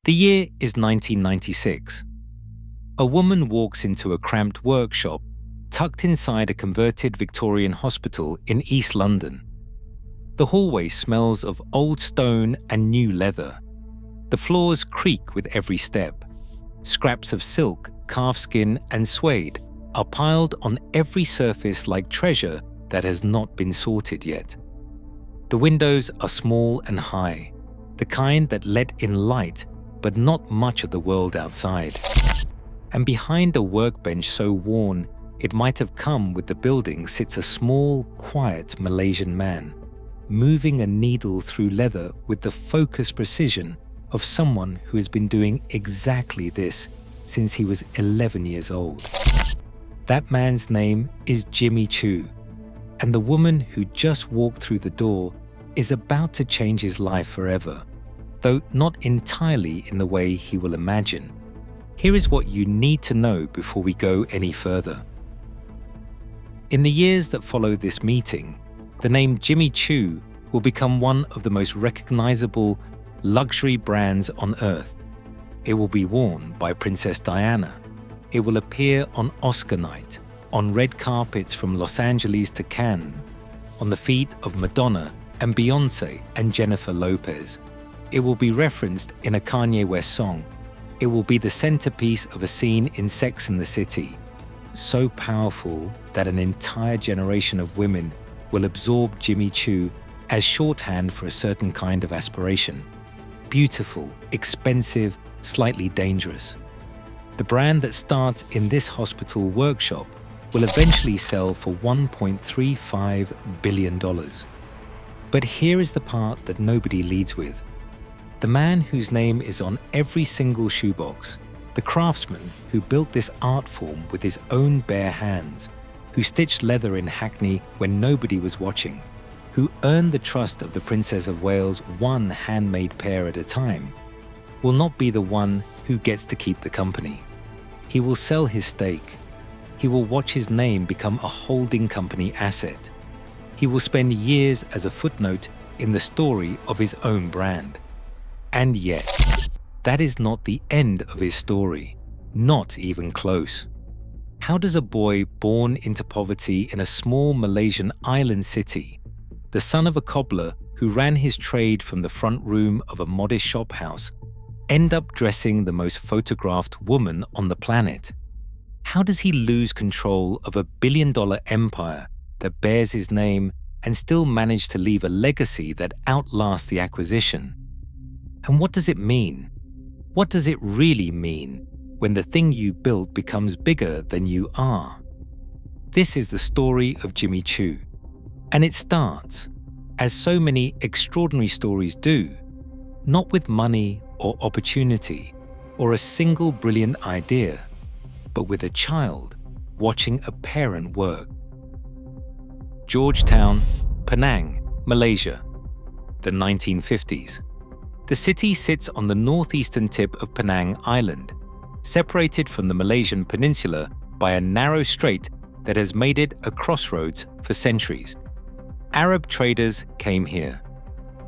The year is 1996. A woman walks into a cramped workshop tucked inside a converted Victorian hospital in East London. The hallway smells of old stone and new leather. The floors creak with every step. Scraps of silk, calfskin, and suede are piled on every surface like treasure that has not been sorted yet. The windows are small and high, the kind that let in light but not much of the world outside. And behind a workbench so worn it might have come with the building sits a small, quiet Malaysian man, moving a needle through leather with the focused precision of someone who has been doing exactly this since he was 11 years old. That man's name is Choo, and the woman who just walked through the door is about to change his life forever, though not entirely in the way he will imagine. Here is what you need to know before we go any further. In the years that follow this meeting, the name Choo will become one of the most recognizable luxury brands on earth. It will be worn by Princess Diana. It will appear on Oscar night, on red carpets from Los Angeles to Cannes, on the feet of Madonna and Beyoncé and Jennifer Lopez. It will be referenced in a Kanye West song. It will be the centerpiece of a scene in Sex and the City, so powerful that an entire generation of women will absorb Choo as shorthand for a certain kind of aspiration. Beautiful, expensive, slightly dangerous. The brand that starts in this hospital workshop will eventually sell for $1.35 billion. But here is the part that nobody leads with. The man whose name is on every single shoebox, the craftsman who built this art form with his own bare hands, who stitched leather in Hackney when nobody was watching, who earned the trust of the Princess of Wales one handmade pair at a time, will not be the one who gets to keep the company. He will sell his stake. He will watch his name become a holding company asset. He will spend years as a footnote in the story of his own brand. And yet, that is not the end of his story, not even close. How does a boy born into poverty in a small Malaysian island city, the son of a cobbler who ran his trade from the front room of a modest shop house, end up dressing the most photographed woman on the planet? How does he lose control of a billion-dollar empire that bears his name and still manage to leave a legacy that outlasts the acquisition? And what does it mean? What does it really mean when the thing you built becomes bigger than you are? This is the story of Choo, and it starts, as so many extraordinary stories do, not with money or opportunity or a single brilliant idea, but with a child watching a parent work. Georgetown, Penang, Malaysia, the 1950s. The city sits on the northeastern tip of Penang Island, separated from the Malaysian peninsula by a narrow strait that has made it a crossroads for centuries. Arab traders came here.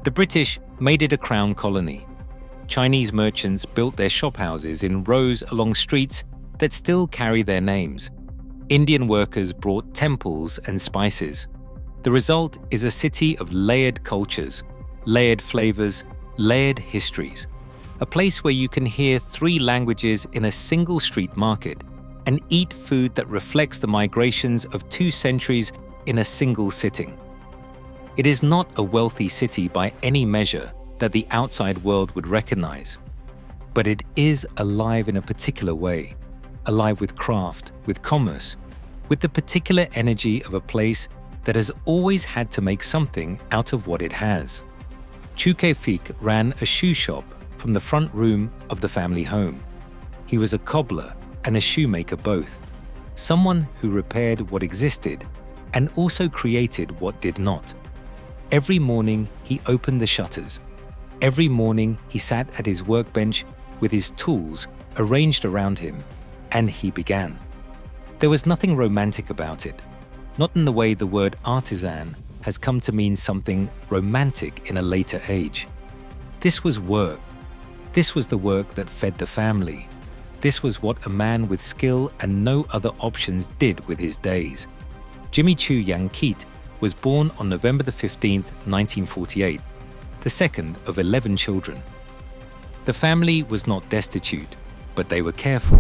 The British made it a crown colony. Chinese merchants built their shophouses in rows along streets that still carry their names. Indian workers brought temples and spices. The result is a city of layered cultures, layered flavors, layered histories, a place where you can hear 3 languages in a single street market and eat food that reflects the migrations of 2 centuries in a single sitting. It is not a wealthy city by any measure that the outside world would recognize, but it is alive in a particular way, alive with craft, with commerce, with the particular energy of a place that has always had to make something out of what it has. Choo ran a shoe shop from the front room of the family home. He was a cobbler and a shoemaker both, someone who repaired what existed and also created what did not. Every morning he opened the shutters. Every morning he sat at his workbench with his tools arranged around him, and he began. There was nothing romantic about it, not in the way the word artisan has come to mean something romantic in a later age. This was work. This was the work that fed the family. This was what a man with skill and no other options did with his days. Jimmy Choo Yang Keat was born on November 15, 1948, the second of 11 children. The family was not destitute, but they were careful.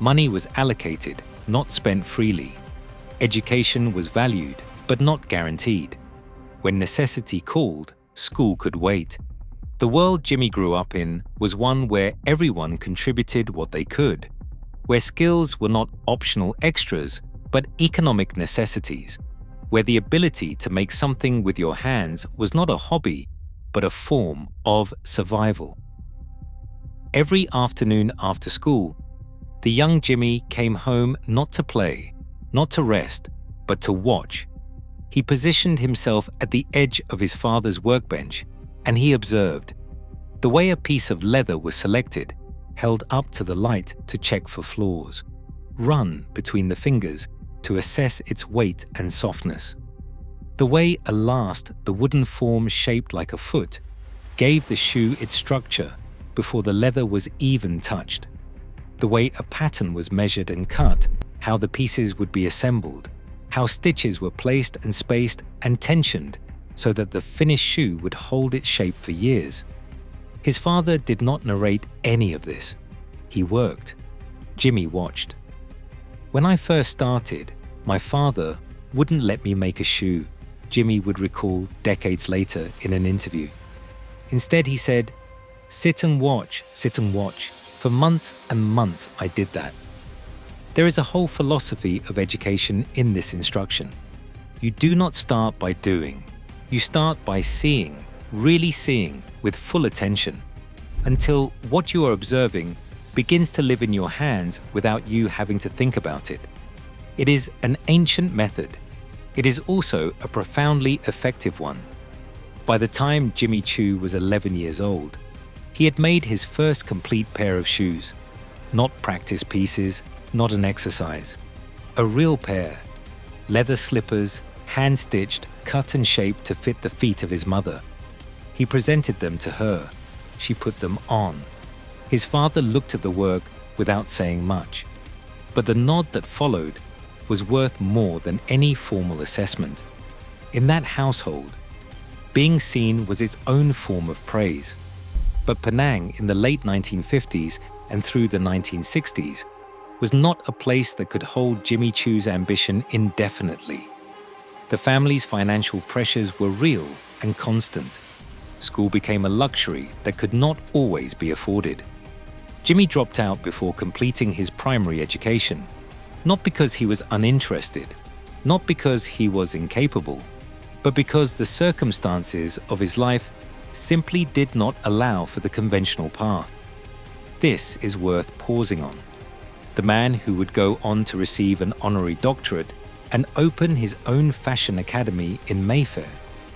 Money was allocated, not spent freely. Education was valued, but not guaranteed. When necessity called, school could wait. The world Jimmy grew up in was one where everyone contributed what they could, where skills were not optional extras, but economic necessities, where the ability to make something with your hands was not a hobby, but a form of survival. Every afternoon after school, the young Jimmy came home not to play, not to rest, but to watch. He positioned himself at the edge of his father's workbench, and he observed the way a piece of leather was selected, held up to the light to check for flaws, run between the fingers to assess its weight and softness. The way a last, the wooden form shaped like a foot, gave the shoe its structure before the leather was even touched. The way a pattern was measured and cut, how the pieces would be assembled, how stitches were placed and spaced and tensioned so that the finished shoe would hold its shape for years. His father did not narrate any of this. He worked. Jimmy watched. When I first started, my father wouldn't let me make a shoe, Jimmy would recall decades later in an interview. Instead, he said, sit and watch. For months and months, I did that. There is a whole philosophy of education in this instruction. You do not start by doing. You start by seeing, really seeing, with full attention, until what you are observing begins to live in your hands without you having to think about it. It is an ancient method. It is also a profoundly effective one. By the time Jimmy Choo was 11 years old, he had made his first complete pair of shoes. Not practice pieces, not an exercise. A real pair. Leather slippers, hand-stitched, cut and shaped to fit the feet of his mother. He presented them to her. She put them on. His father looked at the work without saying much. But the nod that followed was worth more than any formal assessment. In that household, being seen was its own form of praise. But Penang in the late 1950s and through the 1960s was not a place that could hold Jimmy Choo's ambition indefinitely. The family's financial pressures were real and constant. School became a luxury that could not always be afforded. Jimmy dropped out before completing his primary education, not because he was uninterested, not because he was incapable, but because the circumstances of his life simply did not allow for the conventional path. This is worth pausing on. The man who would go on to receive an honorary doctorate and open his own fashion academy in Mayfair,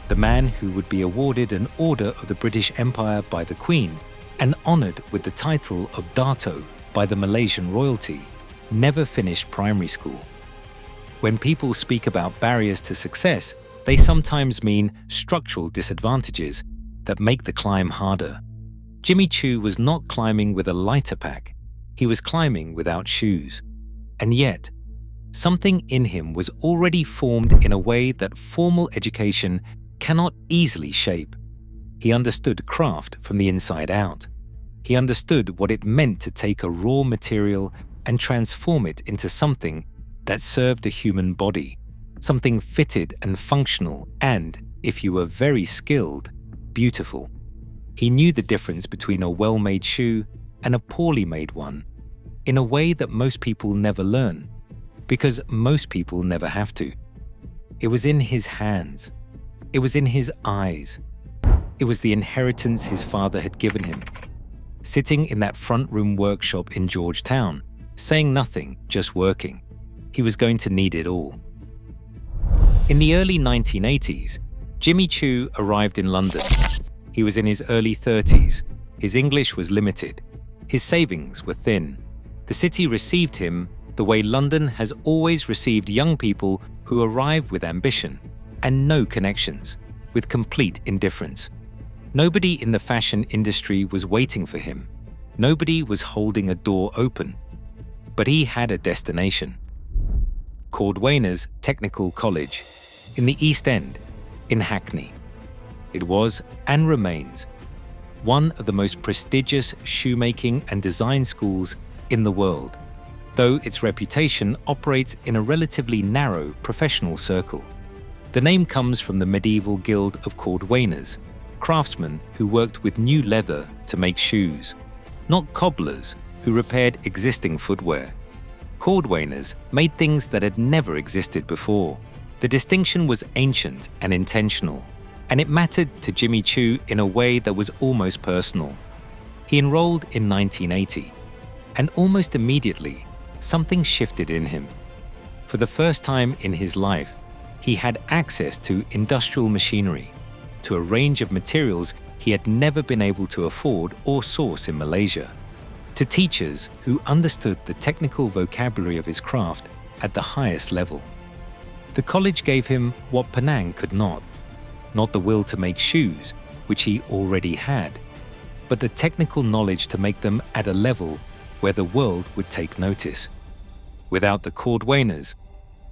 the man who would be awarded an Order of the British Empire by the Queen and honoured with the title of Dato by the Malaysian royalty, never finished primary school. When people speak about barriers to success, they sometimes mean structural disadvantages that make the climb harder. Jimmy Choo was not climbing with a lighter pack. He was climbing without shoes. And yet, something in him was already formed in a way that formal education cannot easily shape. He understood craft from the inside out. He understood what it meant to take a raw material and transform it into something that served a human body, something fitted and functional and, if you were very skilled, beautiful. He knew the difference between a well-made shoe and a poorly made one, in a way that most people never learn, because most people never have to. It was in his hands. It was in his eyes. It was the inheritance his father had given him. Sitting in that front room workshop in Georgetown, saying nothing, just working, he was going to need it all. In the early 1980s, Jimmy Choo arrived in London. He was in his early 30s. His English was limited. His savings were thin. The city received him the way London has always received young people who arrive with ambition and no connections, with complete indifference. Nobody in the fashion industry was waiting for him. Nobody was holding a door open. But he had a destination. Cordwainers Technical College, in the East End, in Hackney. It was, and remains, one of the most prestigious shoemaking and design schools in the world, though its reputation operates in a relatively narrow professional circle. The name comes from the medieval guild of cordwainers, craftsmen who worked with new leather to make shoes, not cobblers who repaired existing footwear. Cordwainers made things that had never existed before. The distinction was ancient and intentional, and it mattered to Jimmy Choo in a way that was almost personal. He enrolled in 1980, and almost immediately, something shifted in him. For the first time in his life, he had access to industrial machinery, to a range of materials he had never been able to afford or source in Malaysia, to teachers who understood the technical vocabulary of his craft at the highest level. The college gave him what Penang could not the will to make shoes, which he already had, but the technical knowledge to make them at a level where the world would take notice. Without the cordwainers,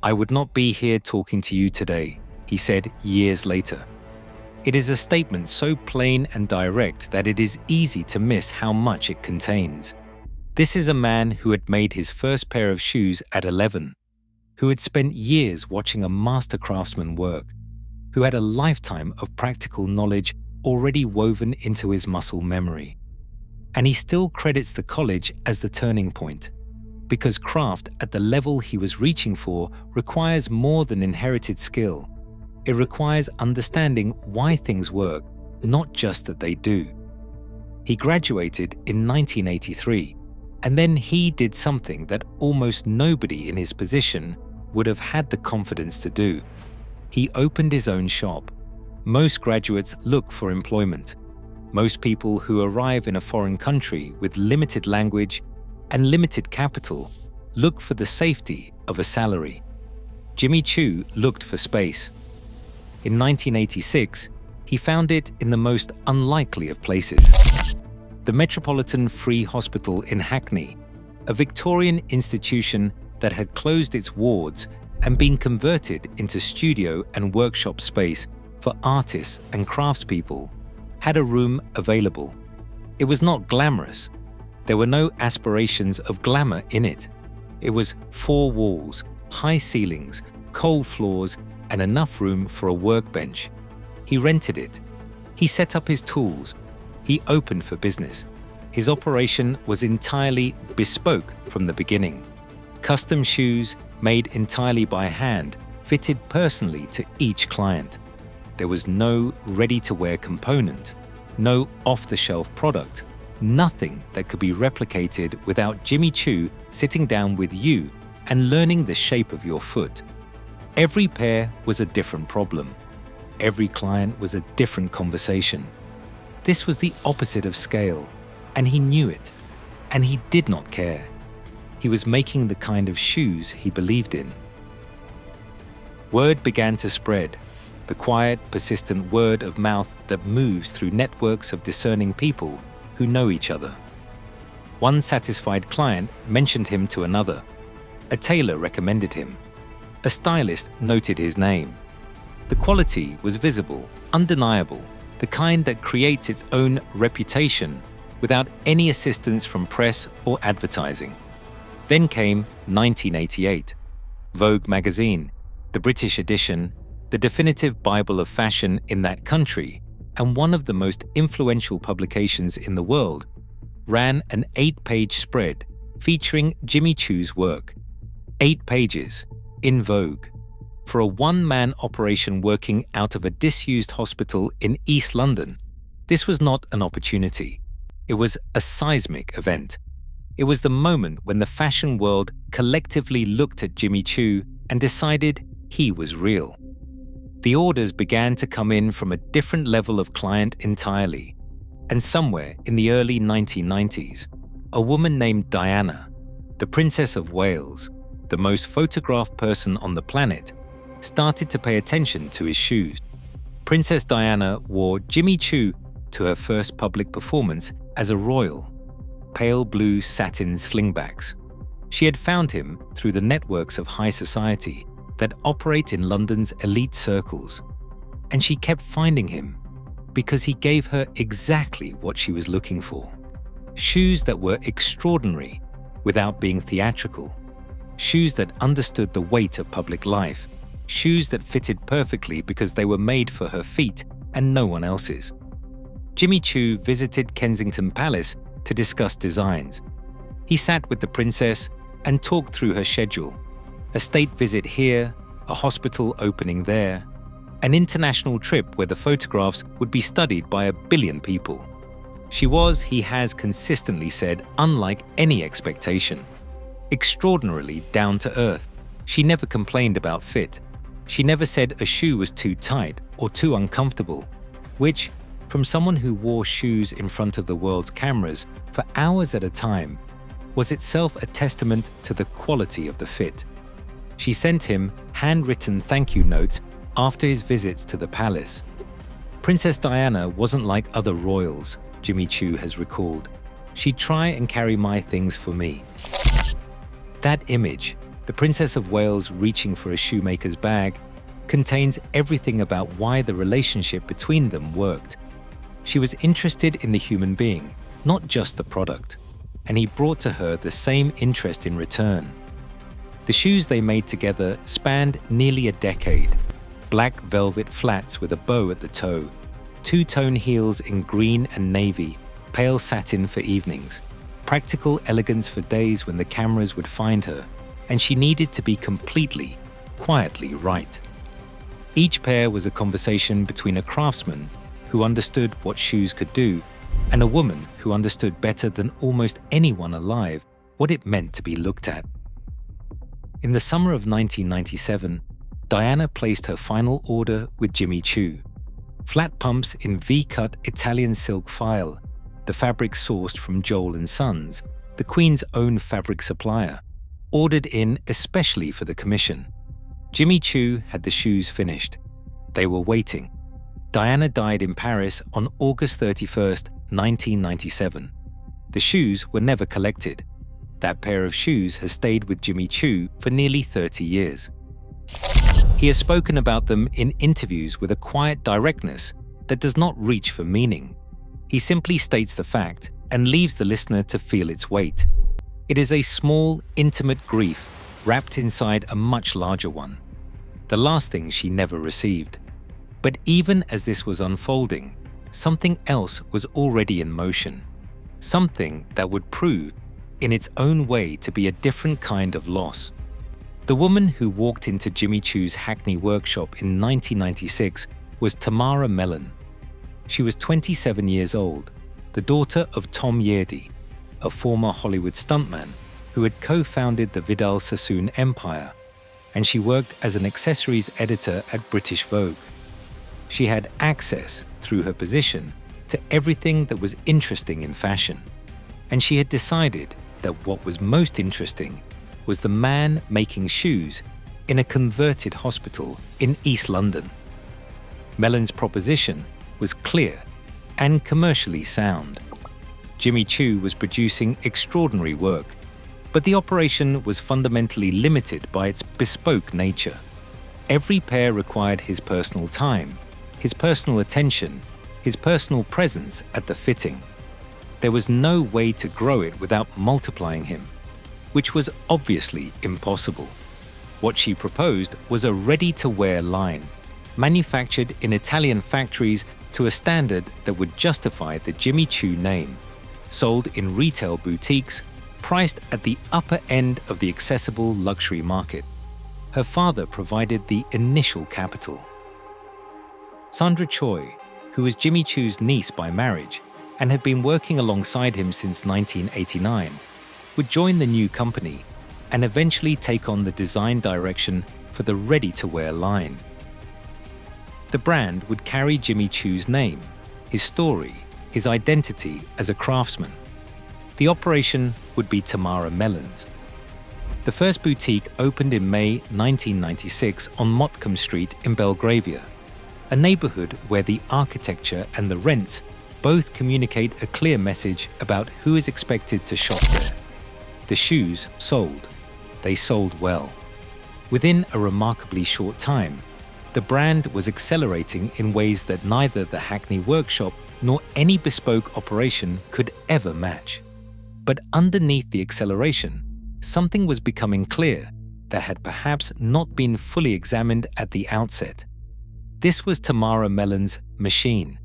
I would not be here talking to you today, he said years later. It is a statement so plain and direct that it is easy to miss how much it contains. This is a man who had made his first pair of shoes at 11, who had spent years watching a master craftsman work, who had a lifetime of practical knowledge already woven into his muscle memory. And he still credits the college as the turning point, because craft at the level he was reaching for requires more than inherited skill. It requires understanding why things work, not just that they do. He graduated in 1983, and then he did something that almost nobody in his position would have had the confidence to do. He opened his own shop. Most graduates look for employment. Most people who arrive in a foreign country with limited language and limited capital look for the safety of a salary. Jimmy Choo looked for space. In 1986, he found it in the most unlikely of places. The Metropolitan Free Hospital in Hackney, a Victorian institution that had closed its wards and been converted into studio and workshop space for artists and craftspeople, had a room available. It was not glamorous. There were no aspirations of glamour in it. It was 4 walls, high ceilings, cold floors, and enough room for a workbench. He rented it. He set up his tools. He opened for business. His operation was entirely bespoke from the beginning. Custom shoes made entirely by hand, fitted personally to each client. There was no ready-to-wear component, no off-the-shelf product, nothing that could be replicated without Jimmy Choo sitting down with you and learning the shape of your foot. Every pair was a different problem. Every client was a different conversation. This was the opposite of scale, and he knew it, and he did not care. He was making the kind of shoes he believed in. Word began to spread, the quiet, persistent word of mouth that moves through networks of discerning people who know each other. One satisfied client mentioned him to another. A tailor recommended him. A stylist noted his name. The quality was visible, undeniable, the kind that creates its own reputation without any assistance from press or advertising. Then came 1988. Vogue magazine, the British edition, the definitive Bible of fashion in that country, and one of the most influential publications in the world, ran an 8-page spread featuring Jimmy Choo's work. 8 pages, in Vogue. For a one-man operation working out of a disused hospital in East London, this was not an opportunity. It was a seismic event. It was the moment when the fashion world collectively looked at Jimmy Choo and decided he was real. The orders began to come in from a different level of client entirely, and somewhere in the early 1990s, a woman named Diana, the Princess of Wales, the most photographed person on the planet, started to pay attention to his shoes. Princess Diana wore Jimmy Choo to her first public performance as a royal, pale blue satin slingbacks. She had found him through the networks of high society that operate in London's elite circles, and she kept finding him because he gave her exactly what she was looking for. Shoes that were extraordinary without being theatrical. Shoes that understood the weight of public life. Shoes that fitted perfectly because they were made for her feet and no one else's. Jimmy Choo visited Kensington Palace to discuss designs. He sat with the princess and talked through her schedule. A state visit here, a hospital opening there, an international trip where the photographs would be studied by 1 billion people. She was, he has consistently said, unlike any expectation. Extraordinarily down to earth. She never complained about fit. She never said a shoe was too tight or too uncomfortable, which, from someone who wore shoes in front of the world's cameras for hours at a time, was itself a testament to the quality of the fit. She sent him handwritten thank you notes after his visits to the palace. Princess Diana wasn't like other royals, Jimmy Choo has recalled. She'd try and carry my things for me. That image, the Princess of Wales reaching for a shoemaker's bag, contains everything about why the relationship between them worked. She was interested in the human being, not just the product, and he brought to her the same interest in return. The shoes they made together spanned nearly a decade. Black velvet flats with a bow at the toe, two-tone heels in green and navy, pale satin for evenings, practical elegance for days when the cameras would find her, and she needed to be completely, quietly right. Each pair was a conversation between a craftsman who understood what shoes could do and a woman who understood better than almost anyone alive what it meant to be looked at. In the summer of 1997, Diana placed her final order with Jimmy Choo. Flat pumps in V-cut Italian silk file, the fabric sourced from Joel & Sons, the Queen's own fabric supplier, ordered in especially for the commission. Jimmy Choo had the shoes finished. They were waiting. Diana died in Paris on August 31st, 1997. The shoes were never collected. That pair of shoes has stayed with Jimmy Choo for nearly 30 years. He has spoken about them in interviews with a quiet directness that does not reach for meaning. He simply states the fact and leaves the listener to feel its weight. It is a small, intimate grief wrapped inside a much larger one. The last thing she never received. But even as this was unfolding, something else was already in motion. Something that would prove, in its own way, to be a different kind of loss. The woman who walked into Jimmy Choo's Hackney workshop in 1996 was Tamara Mellon. She was 27 years old, the daughter of Tom Yeardy, a former Hollywood stuntman who had co-founded the Vidal Sassoon empire, and she worked as an accessories editor at British Vogue. She had access, through her position, to everything that was interesting in fashion, and she had decided that what was most interesting was the man making shoes in a converted hospital in East London. Mellon's proposition was clear and commercially sound. Jimmy Choo was producing extraordinary work, but the operation was fundamentally limited by its bespoke nature. Every pair required his personal time, his personal attention, his personal presence at the fitting. There was no way to grow it without multiplying him, which was obviously impossible. What she proposed was a ready-to-wear line, manufactured in Italian factories to a standard that would justify the Jimmy Choo name, sold in retail boutiques, priced at the upper end of the accessible luxury market. Her father provided the initial capital. Sandra Choi, who was Jimmy Choo's niece by marriage and had been working alongside him since 1989, would join the new company and eventually take on the design direction for the ready-to-wear line. The brand would carry Jimmy Choo's name, his story, his identity as a craftsman. The operation would be Tamara Mellon's. The first boutique opened in May 1996 on Motcombe Street in Belgravia, a neighborhood where the architecture and the rents Both communicate a clear message about who is expected to shop there. The shoes sold. They sold well. Within a remarkably short time, the brand was accelerating in ways that neither the Hackney workshop nor any bespoke operation could ever match. But underneath the acceleration, something was becoming clear that had perhaps not been fully examined at the outset. This was Tamara Mellon's machine.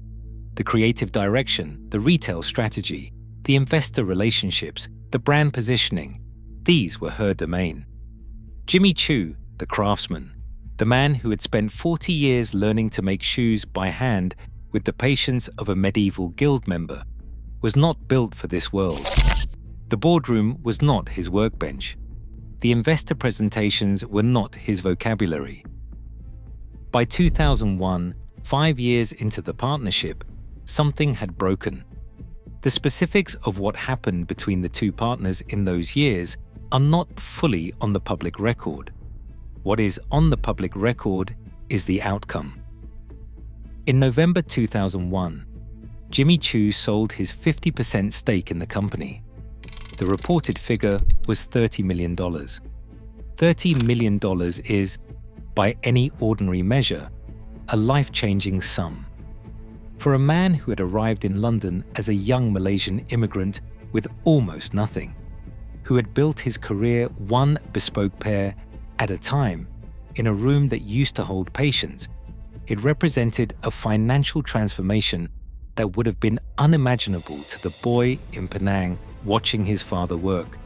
The creative direction, the retail strategy, the investor relationships, the brand positioning, these were her domain. Jimmy Choo, the craftsman, the man who had spent 40 years learning to make shoes by hand with the patience of a medieval guild member, was not built for this world. The boardroom was not his workbench. The investor presentations were not his vocabulary. By 2001, 5 years into the partnership, something had broken. The specifics of what happened between the two partners in those years are not fully on the public record. What is on the public record is the outcome. In November 2001, Jimmy Choo sold his 50% stake in the company. The reported figure was $30 million. $30 million is, by any ordinary measure, a life-changing sum. For a man who had arrived in London as a young Malaysian immigrant with almost nothing, who had built his career one bespoke pair at a time in a room that used to hold patients, it represented a financial transformation that would have been unimaginable to the boy in Penang watching his father work.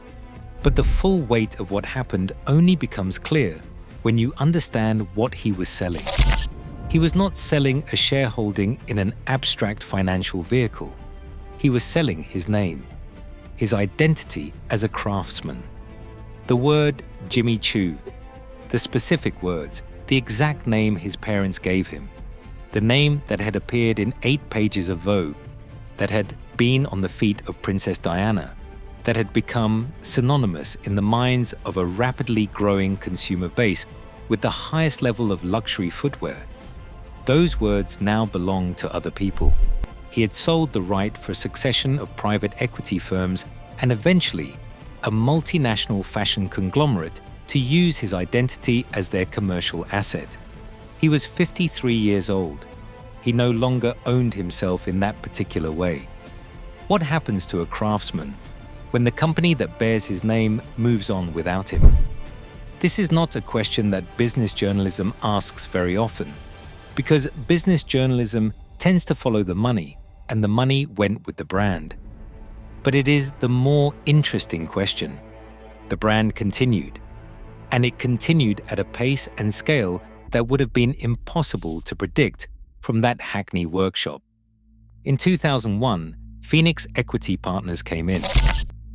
But the full weight of what happened only becomes clear when you understand what he was selling. He was not selling a shareholding in an abstract financial vehicle. He was selling his name, his identity as a craftsman. The word Jimmy Choo, the specific words, the exact name his parents gave him, the name that had appeared in 8 pages of Vogue, that had been on the feet of Princess Diana, that had become synonymous in the minds of a rapidly growing consumer base with the highest level of luxury footwear. Those words now belong to other people. He had sold the right for a succession of private equity firms and eventually a multinational fashion conglomerate to use his identity as their commercial asset. He was 53 years old. He no longer owned himself in that particular way. What happens to a craftsman when the company that bears his name moves on without him? This is not a question that business journalism asks very often, because business journalism tends to follow the money, and the money went with the brand. But it is the more interesting question. The brand continued, and it continued at a pace and scale that would have been impossible to predict from that Hackney workshop. In 2001, Phoenix Equity Partners came in.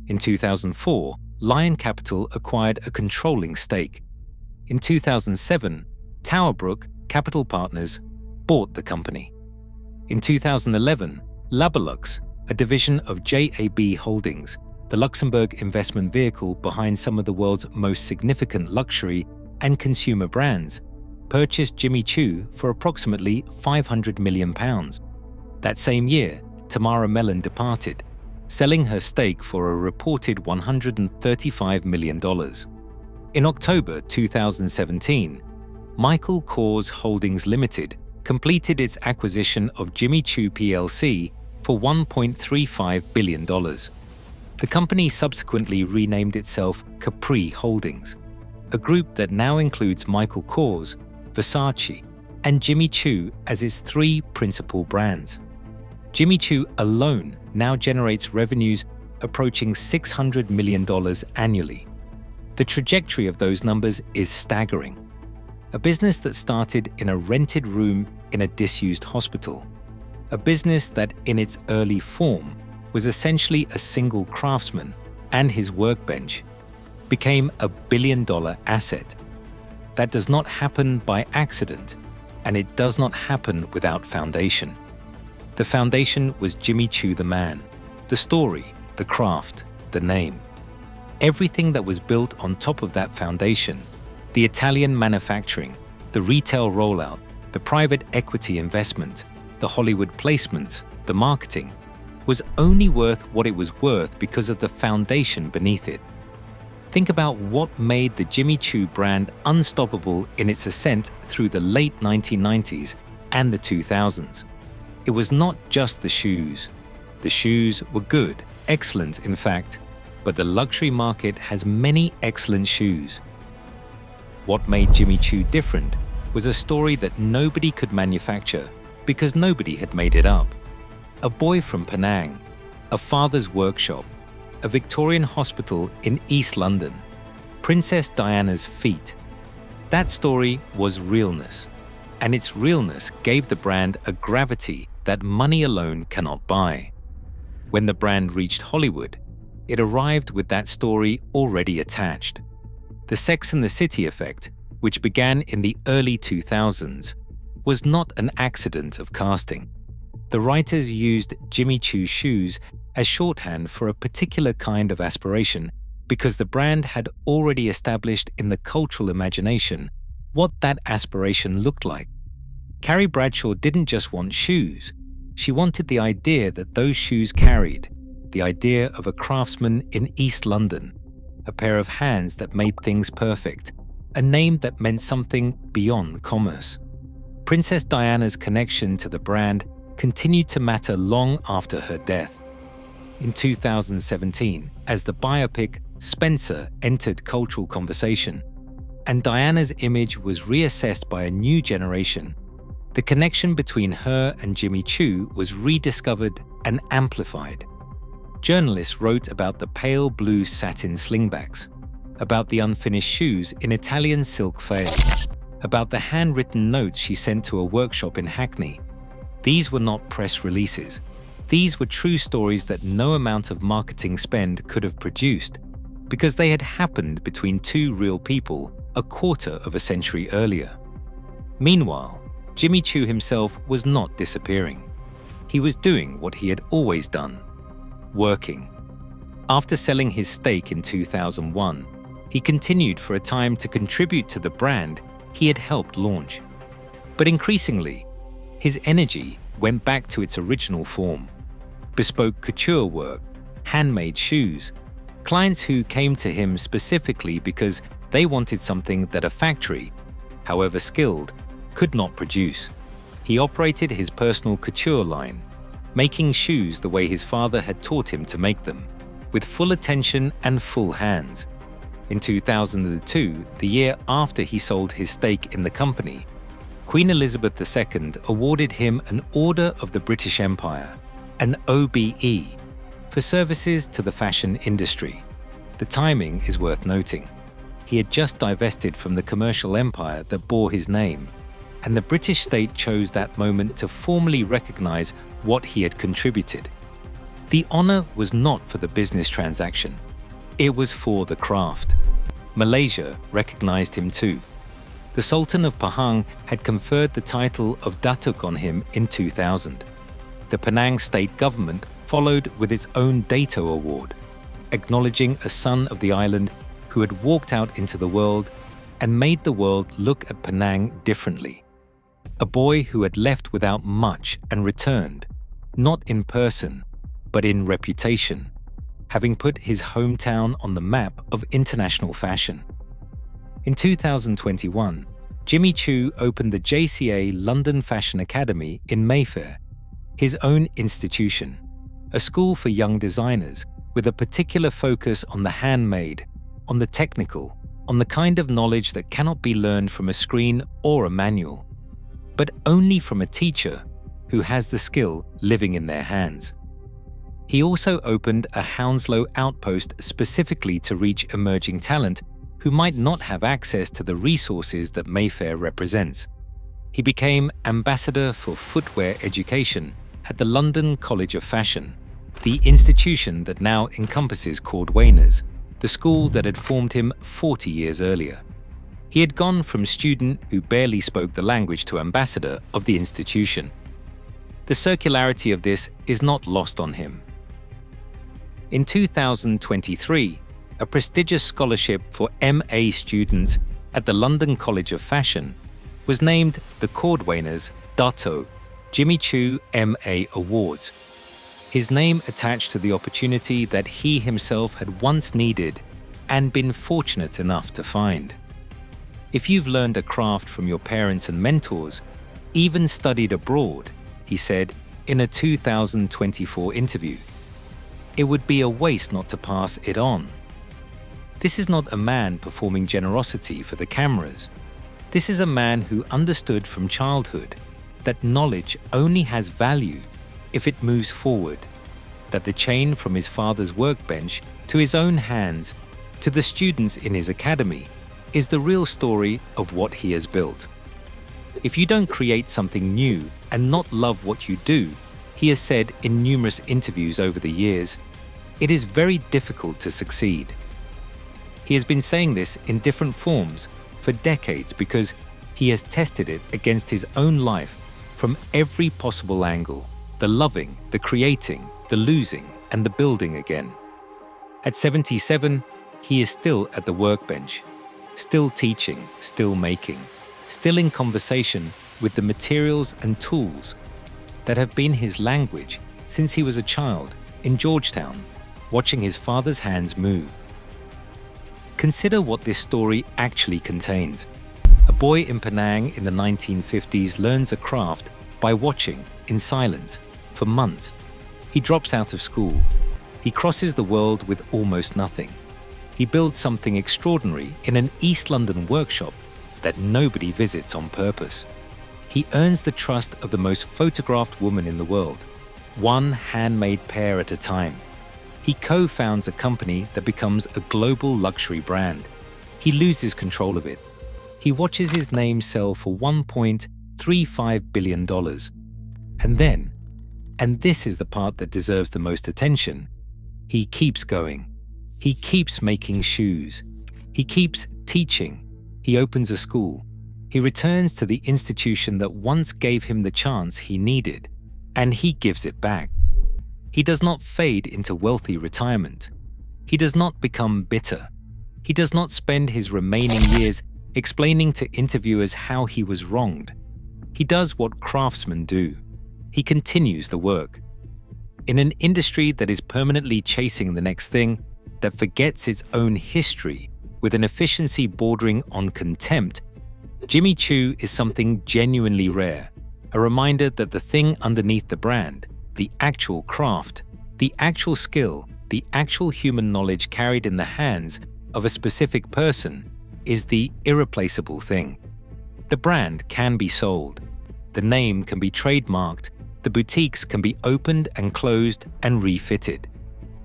In 2004, Lion Capital acquired a controlling stake. In 2007, Towerbrook Capital Partners bought the company. In 2011, Labalux, a division of JAB Holdings, the Luxembourg investment vehicle behind some of the world's most significant luxury and consumer brands, purchased Jimmy Choo for approximately £500 million. That same year, Tamara Mellon departed, selling her stake for a reported $135 million. In October 2017, Michael Kors Holdings Limited completed its acquisition of Jimmy Choo plc for $1.35 billion. The company subsequently renamed itself Capri Holdings, a group that now includes Michael Kors, Versace, and Jimmy Choo as its 3 principal brands. Jimmy Choo alone now generates revenues approaching $600 million annually. The trajectory of those numbers is staggering. A business that started in a rented room in a disused hospital. A business that in its early form was essentially a single craftsman and his workbench, became a billion-dollar asset. That does not happen by accident, and it does not happen without foundation. The foundation was Jimmy Choo the man, the story, the craft, the name. Everything that was built on top of that foundation, the Italian manufacturing, the retail rollout, the private equity investment, the Hollywood placement, the marketing, was only worth what it was worth because of the foundation beneath it. Think about what made the Jimmy Choo brand unstoppable in its ascent through the late 1990s and the 2000s. It was not just the shoes. The shoes were good, excellent in fact, but the luxury market has many excellent shoes. What made Jimmy Choo different was a story that nobody could manufacture because nobody had made it up. A boy from Penang, a father's workshop, a Victorian hospital in East London, Princess Diana's feet. That story was realness, and its realness gave the brand a gravity that money alone cannot buy. When the brand reached Hollywood, it arrived with that story already attached. The Sex and the City effect, which began in the early 2000s, was not an accident of casting. The writers used Jimmy Choo shoes as shorthand for a particular kind of aspiration because the brand had already established in the cultural imagination what that aspiration looked like. Carrie Bradshaw didn't just want shoes. She wanted the idea that those shoes carried, the idea of a craftsman in East London, a pair of hands that made things perfect, a name that meant something beyond commerce. Princess Diana's connection to the brand continued to matter long after her death. In 2017, as the biopic Spencer entered cultural conversation, and Diana's image was reassessed by a new generation, the connection between her and Jimmy Choo was rediscovered and amplified. Journalists wrote about the pale blue satin slingbacks, about the unfinished shoes in Italian silk fail, about the handwritten notes she sent to a workshop in Hackney. These were not press releases. These were true stories that no amount of marketing spend could have produced, because they had happened between two real people a quarter of a century earlier. Meanwhile, Jimmy Choo himself was not disappearing. He was doing what he had always done, working. After selling his stake in 2001, he continued for a time to contribute to the brand he had helped launch. But increasingly, his energy went back to its original form: bespoke couture work, handmade shoes, clients who came to him specifically because they wanted something that a factory, however skilled, could not produce. He operated his personal couture line, making shoes the way his father had taught him to make them, with full attention and full hands. In 2002, the year after he sold his stake in the company, Queen Elizabeth II awarded him an Order of the British Empire, an OBE, for services to the fashion industry. The timing is worth noting. He had just divested from the commercial empire that bore his name, and the British state chose that moment to formally recognize what he had contributed. The honor was not for the business transaction. It was for the craft. Malaysia recognized him too. The Sultan of Pahang had conferred the title of Datuk on him in 2000. The Penang state government followed with its own Dato Award, acknowledging a son of the island who had walked out into the world and made the world look at Penang differently. A boy who had left without much and returned, not in person, but in reputation, having put his hometown on the map of international fashion. In 2021, Jimmy Choo opened the JCA London Fashion Academy in Mayfair, his own institution, a school for young designers with a particular focus on the handmade, on the technical, on the kind of knowledge that cannot be learned from a screen or a manual, but only from a teacher who has the skill living in their hands. He also opened a Hounslow outpost specifically to reach emerging talent who might not have access to the resources that Mayfair represents. He became ambassador for footwear education at the London College of Fashion, the institution that now encompasses Cordwainers, the school that had formed him 40 years earlier. He had gone from student who barely spoke the language to ambassador of the institution. The circularity of this is not lost on him. In 2023, a prestigious scholarship for MA students at the London College of Fashion was named the Cordwainers Dato Jimmy Choo MA Awards. His name attached to the opportunity that he himself had once needed and been fortunate enough to find. If you've learned a craft from your parents and mentors, even studied abroad, he said in a 2024 interview, it would be a waste not to pass it on. This is not a man performing generosity for the cameras. This is a man who understood from childhood that knowledge only has value if it moves forward, that the chain from his father's workbench to his own hands to the students in his academy is the real story of what he has built. If you don't create something new and not love what you do, he has said in numerous interviews over the years, it is very difficult to succeed. He has been saying this in different forms for decades because he has tested it against his own life from every possible angle, the loving, the creating, the losing, and the building again. At 77, he is still at the workbench, still teaching, still making, still in conversation with the materials and tools that have been his language since he was a child in Georgetown, watching his father's hands move. Consider what this story actually contains. A boy in Penang in the 1950s learns a craft by watching, in silence, for months. He drops out of school. He crosses the world with almost nothing. He builds something extraordinary in an East London workshop that nobody visits on purpose. He earns the trust of the most photographed woman in the world, one handmade pair at a time. He co-founds a company that becomes a global luxury brand. He loses control of it. He watches his name sell for $1.35 billion. And then, and this is the part that deserves the most attention, he keeps going. He keeps making shoes. He keeps teaching. He opens a school. He returns to the institution that once gave him the chance he needed, and he gives it back. He does not fade into wealthy retirement. He does not become bitter. He does not spend his remaining years explaining to interviewers how he was wronged. He does what craftsmen do. He continues the work. In an industry that is permanently chasing the next thing, that forgets its own history with an efficiency bordering on contempt, Jimmy Choo is something genuinely rare, a reminder that the thing underneath the brand, the actual craft, the actual skill, the actual human knowledge carried in the hands of a specific person is the irreplaceable thing. The brand can be sold. The name can be trademarked. The boutiques can be opened and closed and refitted.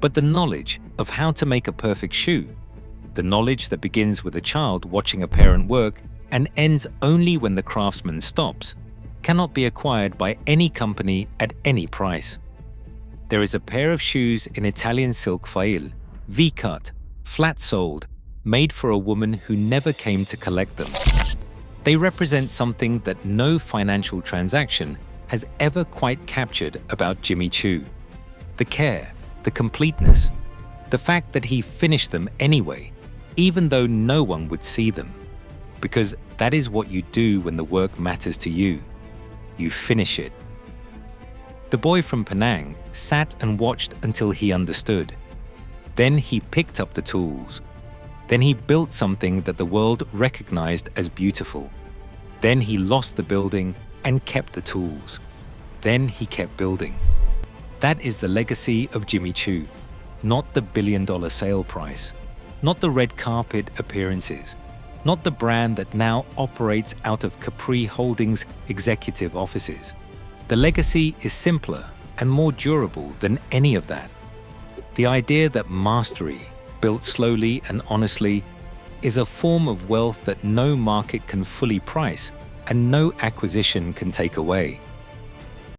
But the knowledge of how to make a perfect shoe, the knowledge that begins with a child watching a parent work and ends only when the craftsman stops, cannot be acquired by any company at any price. There is a pair of shoes in Italian silk faille, V-cut, flat-soled, made for a woman who never came to collect them. They represent something that no financial transaction has ever quite captured about Jimmy Choo. The care, the completeness, the fact that he finished them anyway, even though no one would see them. Because that is what you do when the work matters to you. You finish it. The boy from Penang sat and watched until he understood. Then he picked up the tools. Then he built something that the world recognized as beautiful. Then he lost the building and kept the tools. Then he kept building. That is the legacy of Jimmy Choo, not the billion-dollar sale price, not the red carpet appearances, not the brand that now operates out of Capri Holdings' executive offices. The legacy is simpler and more durable than any of that. The idea that mastery, built slowly and honestly, is a form of wealth that no market can fully price and no acquisition can take away.